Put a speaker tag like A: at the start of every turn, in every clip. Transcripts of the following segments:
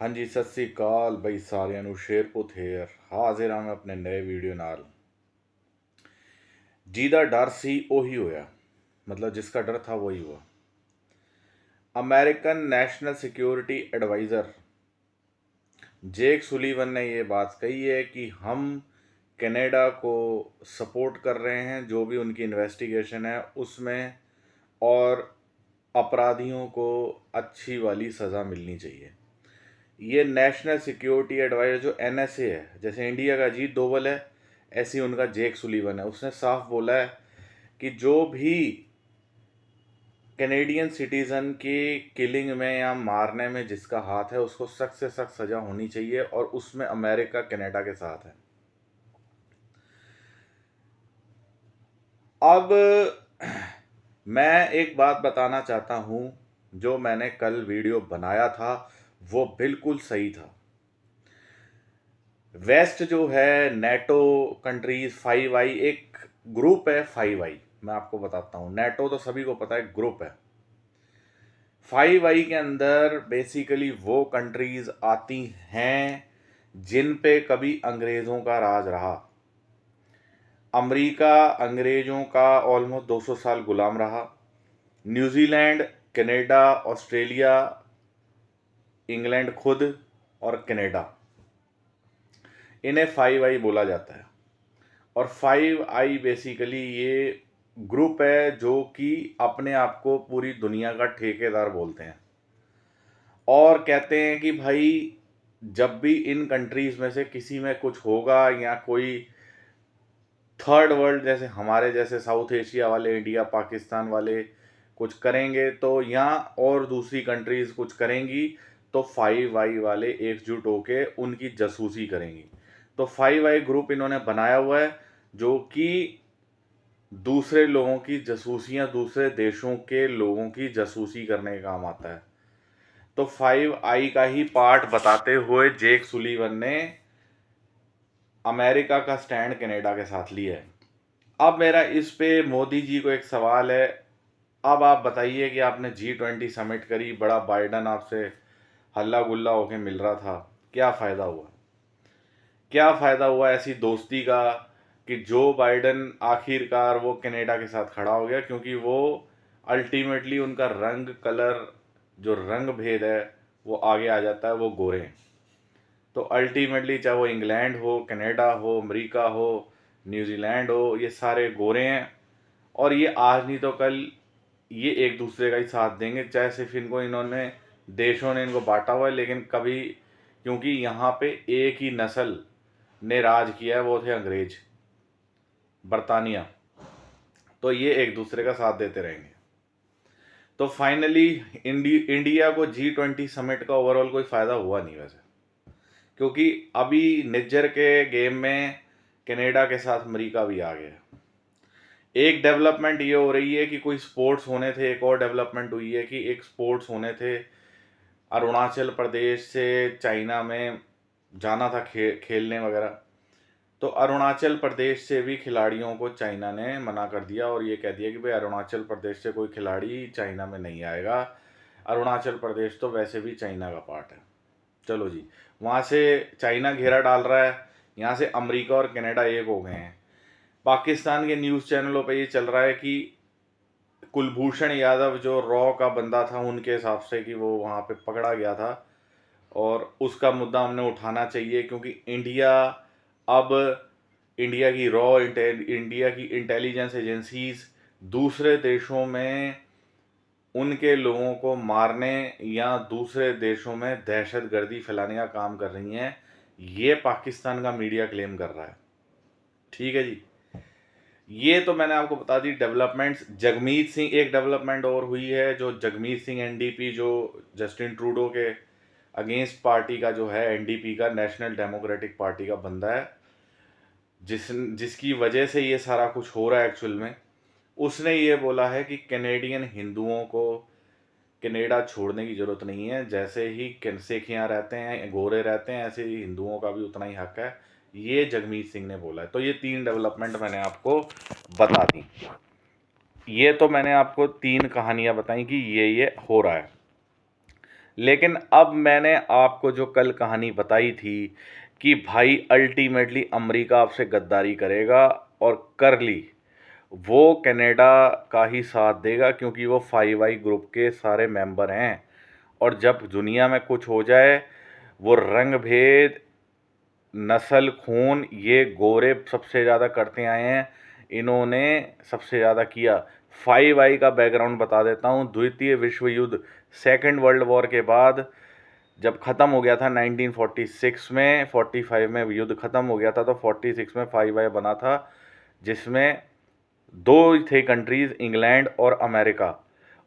A: हाँ जी, सत श्री अकाल बई सारिਆਂ ਨੂੰ ਸ਼ੇਰਪੁੱਤ ਹੇਅਰ ਹਾਜ਼ਰ ਹਾਂ ਮੈਂ ਆਪਣੇ ਨਵੇਂ ਵੀਡੀਓ ਨਾਲ। ਜਿਹਦਾ ਡਰ ਸੀ ਉਹੀ ਹੋਇਆ, मतलब जिसका डर था वही हुआ। अमेरिकन नेशनल सिक्योरिटी एडवाइज़र जेक सुलीवन ने ये बात कही है कि हम कनाडा को सपोर्ट कर रहे हैं जो भी उनकी इन्वेस्टिगेशन है उसमें, और अपराधियों को अच्छी वाली सज़ा मिलनी चाहिए। ये नेशनल सिक्योरिटी एडवाइजर जो एनएसए है, जैसे इंडिया का अजीत डोवल है ऐसे ही उनका जेक सुलीवन है, उसने साफ बोला है कि जो भी कैनेडियन सिटीज़न की किलिंग में या मारने में जिसका हाथ है उसको सख्त से सख्त सज़ा होनी चाहिए, और उसमें अमेरिका कनाडा के साथ है। अब मैं एक बात बताना चाहता हूँ, जो मैंने कल वीडियो बनाया था वो बिल्कुल सही था। वेस्ट जो है नेटो कंट्रीज 5i एक ग्रुप है। 5i मैं आपको बताता हूँ, नेटो तो सभी को पता है ग्रुप है। 5i के अंदर बेसिकली वो कंट्रीज आती हैं जिन पे कभी अंग्रेज़ों का राज रहा। अमेरिका अंग्रेज़ों का ऑलमोस्ट 200 साल गुलाम रहा। न्यूजीलैंड, कनाडा, ऑस्ट्रेलिया, इंग्लैंड खुद और कनाडा, इन्हें 5i बोला जाता है। और 5i बेसिकली ये ग्रुप है जो कि अपने आप को पूरी दुनिया का ठेकेदार बोलते हैं, और कहते हैं कि भाई जब भी इन कंट्रीज़ में से किसी में कुछ होगा या कोई थर्ड वर्ल्ड जैसे हमारे जैसे साउथ एशिया वाले, इंडिया पाकिस्तान वाले कुछ करेंगे तो यहाँ और दूसरी कंट्रीज़ कुछ करेंगी तो 5i वाले एकजुट होके उनकी जासूसी करेंगी। तो 5i ग्रुप इन्होंने बनाया हुआ है जो कि दूसरे लोगों की जासूसियाँ, दूसरे देशों के लोगों की जासूसी करने का काम आता है। तो 5i का ही पार्ट बताते हुए जेक सुलीवन ने अमेरिका का स्टैंड कनाडा के साथ लिया है। अब मेरा इस पे मोदी जी को एक सवाल है। अब आप बताइए कि आपने G20 समिट करी, बड़ा बाइडन आपसे हल्ला गुल्ला होके मिल रहा था, क्या फ़ायदा हुआ? क्या फ़ायदा हुआ ऐसी दोस्ती का कि जो बाइडन आखिरकार वो कनाडा के साथ खड़ा हो गया, क्योंकि वो अल्टीमेटली उनका रंग कलर जो रंग भेद है वो आगे आ जाता है, वो गोरे हैं। तो अल्टीमेटली चाहे वो इंग्लैंड हो, कनाडा हो, अमेरिका हो, न्यूजीलैंड हो, ये सारे गोरे हैं, और ये आज नहीं तो कल ये एक दूसरे का ही साथ देंगे। चाहे सिर्फ इनको इन्होंने देशों ने इनको बांटा हुआ है, लेकिन कभी, क्योंकि यहाँ पे एक ही नस्ल ने राज किया है, वो थे अंग्रेज, बरतानिया, तो ये एक दूसरे का साथ देते रहेंगे। तो फाइनली इंडिया को G20 समिट का ओवरऑल कोई फ़ायदा हुआ नहीं वैसे, क्योंकि अभी निज्जर के गेम में कनाडा के साथ अमेरिका भी आ गया। एक डेवलपमेंट ये हो रही है कि कोई स्पोर्ट्स होने थे, एक और डेवलपमेंट हुई है कि एक स्पोर्ट्स होने थे, अरुणाचल प्रदेश से चाइना में जाना था खेलने वगैरह। तो अरुणाचल प्रदेश से भी खिलाड़ियों को चाइना ने मना कर दिया और ये कह दिया कि भाई अरुणाचल प्रदेश से कोई खिलाड़ी चाइना में नहीं आएगा। अरुणाचल प्रदेश तो वैसे भी चाइना का पार्ट है। चलो जी, वहाँ से चाइना घेरा डाल रहा है, यहाँ से अमेरिका और कनाडा एक हो गए हैं। पाकिस्तान के न्यूज़ चैनलों पे ये चल रहा है कि कुलभूषण यादव जो रॉ का बंदा था उनके हिसाब से कि वो वहाँ पे पकड़ा गया था, और उसका मुद्दा हमने उठाना चाहिए, क्योंकि अब इंडिया की इंडिया की इंटेलिजेंस एजेंसीज दूसरे देशों में उनके लोगों को मारने या दूसरे देशों में दहशतगर्दी फैलाने का काम कर रही हैं। ये पाकिस्तान का मीडिया क्लेम कर रहा है। ठीक है जी, ये तो मैंने आपको बता दी डेवलपमेंट्स। जगमीत सिंह, एक डेवलपमेंट और हुई है, जो जगमीत सिंह एनडीपी जो जस्टिन ट्रूडो के अगेंस्ट पार्टी का जो है, एनडीपी का नेशनल डेमोक्रेटिक पार्टी का बंदा है, जिसकी वजह से ये सारा कुछ हो रहा है एक्चुअल में, उसने ये बोला है कि कैनेडियन हिंदुओं को कनाडा छोड़ने की ज़रूरत नहीं है। जैसे ही सिख यहाँ रहते हैं, गोरे रहते हैं, ऐसे ही हिंदुओं का भी उतना ही हक है। ये जगमीत सिंह ने बोला है। तो ये 3 डेवलपमेंट मैंने आपको बता दी। ये तो मैंने आपको 3 कहानियाँ बताई कि ये हो रहा है। लेकिन अब मैंने आपको जो कल कहानी बताई थी कि भाई अल्टीमेटली अमेरिका आपसे गद्दारी करेगा, और कर ली, वो कनाडा का ही साथ देगा, क्योंकि वो 5i ग्रुप के सारे मेंबर हैं। और जब दुनिया में कुछ हो जाए, वो रंग भेद, नस्ल, खून, ये गोरे सबसे ज़्यादा करते आए हैं, इन्होंने सबसे ज़्यादा किया। 5i का बैकग्राउंड बता देता हूँ। द्वितीय विश्व युद्ध, सेकेंड वर्ल्ड वॉर के बाद जब ख़त्म हो गया था 1946 में, 45 में युद्ध ख़त्म हो गया था, तो 46 में 5i बना था, जिसमें दो थे कंट्रीज़, इंग्लैंड और अमेरिका।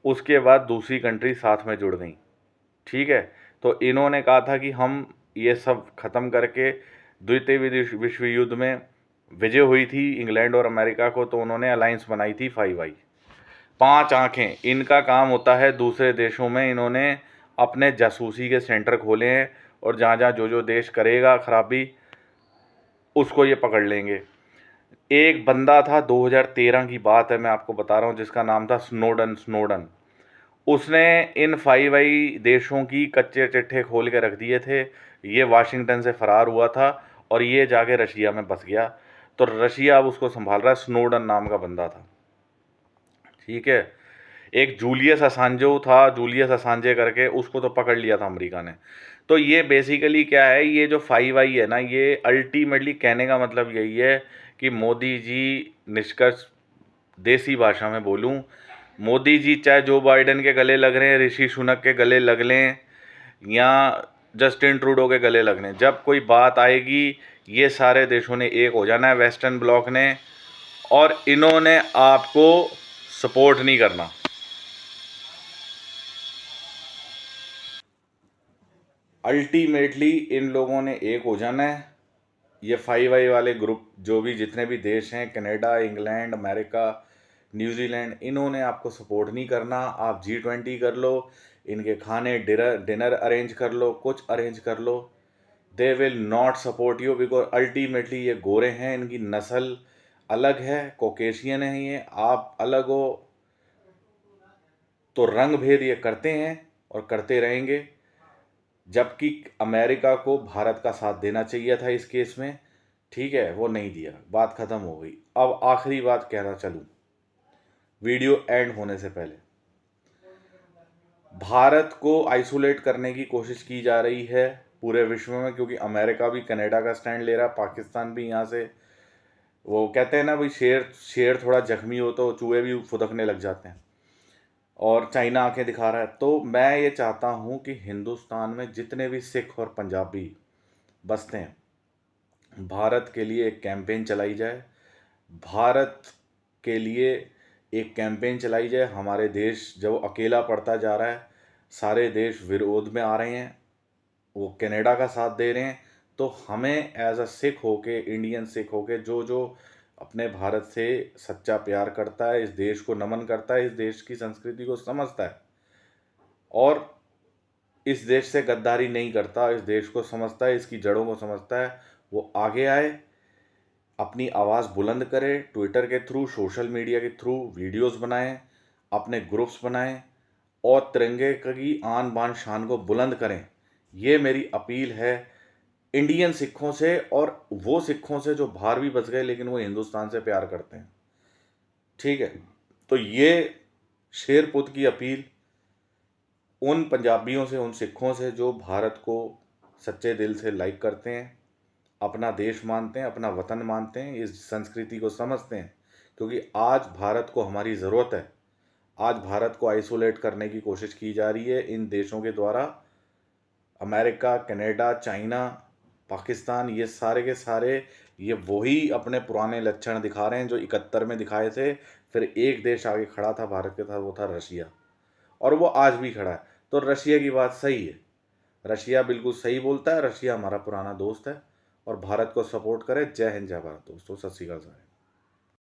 A: उसके बाद दूसरी कंट्री साथ में जुड़ गई, ठीक है। तो इन्होंने कहा था कि हम ये सब ख़त्म करके, द्वितीय विश्व युद्ध में विजय हुई थी इंग्लैंड और अमेरिका को, तो उन्होंने अलायंस बनाई थी 5i। 5 आँखें, इनका काम होता है दूसरे देशों में, इन्होंने अपने जासूसी के सेंटर खोले हैं, और जहाँ जहाँ जो जो देश करेगा खराबी, उसको ये पकड़ लेंगे। एक बंदा था, 2013 की बात है, मैं आपको बता रहा हूँ, जिसका नाम था स्नोडन। उसने इन 5i देशों की कच्चे चिट्ठे खोल के रख दिए थे। ये वाशिंगटन से फरार हुआ था और ये जाके रशिया में बस गया, तो रशिया अब उसको संभाल रहा है। स्नोडन नाम का बंदा था, ठीक है। एक जूलियस असांजो था, जूलियस असांजे करके, उसको तो पकड़ लिया था अमेरिका ने। तो ये बेसिकली क्या है, ये जो 5i है ना, ये अल्टीमेटली कहने का मतलब यही है कि मोदी जी, निष्कर्ष देसी भाषा में बोलूं, मोदी जी चाहे जो बाइडेन के गले लग रहे हैं, ऋषि सुनक के गले लग लें, या जस्टिन ट्रूडो के गले लग लें, जब कोई बात आएगी, ये सारे देशों ने एक हो जाना है, वेस्टर्न ब्लॉक ने, और इन्होंने आपको सपोर्ट नहीं करना। अल्टीमेटली इन लोगों ने एक हो जाना है। ये 5i वाले ग्रुप, जो भी जितने भी देश हैं, कनाडा, इंग्लैंड, अमेरिका, न्यूजीलैंड, इन्होंने आपको सपोर्ट नहीं करना। आप G20 कर लो, इनके खाने डिनर अरेंज कर लो, कुछ अरेंज कर लो, they will not support you, because ultimately ये गोरे हैं, इनकी नस्ल अलग है, कॉकेशियन है ये, आप अलग हो, तो रंग भेद ये करते हैं और करते रहेंगे। जबकि अमेरिका को भारत का साथ देना चाहिए था इस केस में, ठीक है, वो नहीं दिया, बात ख़त्म हो गई। अब आखिरी बात कहना चलूँ वीडियो एंड होने से पहले, भारत को आइसोलेट करने की कोशिश की जा रही है पूरे विश्व में, क्योंकि अमेरिका भी कनाडा का स्टैंड ले रहा है, पाकिस्तान भी यहाँ से, वो कहते हैं ना भाई, शेर शेर थोड़ा जख्मी हो तो चूहे भी फुदकने लग जाते हैं, और चाइना आंखें दिखा रहा है। तो मैं ये चाहता हूँ कि हिंदुस्तान में जितने भी सिख और पंजाबी बसते हैं, भारत के लिए एक कैंपेन चलाई जाए, भारत के लिए एक कैंपेन चलाई जाए। हमारे देश जब अकेला पड़ता जा रहा है, सारे देश विरोध में आ रहे हैं, वो कनाडा का साथ दे रहे हैं, तो हमें एज अ सिख होके, इंडियन सिख होके, जो जो अपने भारत से सच्चा प्यार करता है, इस देश को नमन करता है, इस देश की संस्कृति को समझता है, और इस देश से गद्दारी नहीं करता, इस देश को समझता है, इसकी जड़ों को समझता है, वो आगे आए, अपनी आवाज़ बुलंद करें, ट्विटर के थ्रू, सोशल मीडिया के थ्रू वीडियोस बनाएं, अपने ग्रुप्स बनाएं, और तिरंगे की आन बान शान को बुलंद करें। ये मेरी अपील है इंडियन सिखों से, और वो सिखों से जो बाहर भी बस गए लेकिन वो हिंदुस्तान से प्यार करते हैं, ठीक है। तो ये शेरपुत की अपील उन पंजाबियों से, उन सिखों से जो भारत को सच्चे दिल से लाइक करते हैं, अपना देश मानते हैं, अपना वतन मानते हैं, इस संस्कृति को समझते हैं, क्योंकि आज भारत को हमारी ज़रूरत है। आज भारत को आइसोलेट करने की कोशिश की जा रही है इन देशों के द्वारा, अमेरिका, कनाडा, चाइना, पाकिस्तान, ये सारे के सारे, ये वही अपने पुराने लक्षण दिखा रहे हैं जो 71 में दिखाए थे। फिर एक देश आगे खड़ा था भारत के साथ, वो था रशिया, और वो आज भी खड़ा है। तो रशिया की बात सही है, रशिया बिल्कुल सही बोलता है, रशिया हमारा पुराना दोस्त है, और भारत को सपोर्ट करे। जय हिंद, जय भारत दोस्तों, सत श्री अकाल।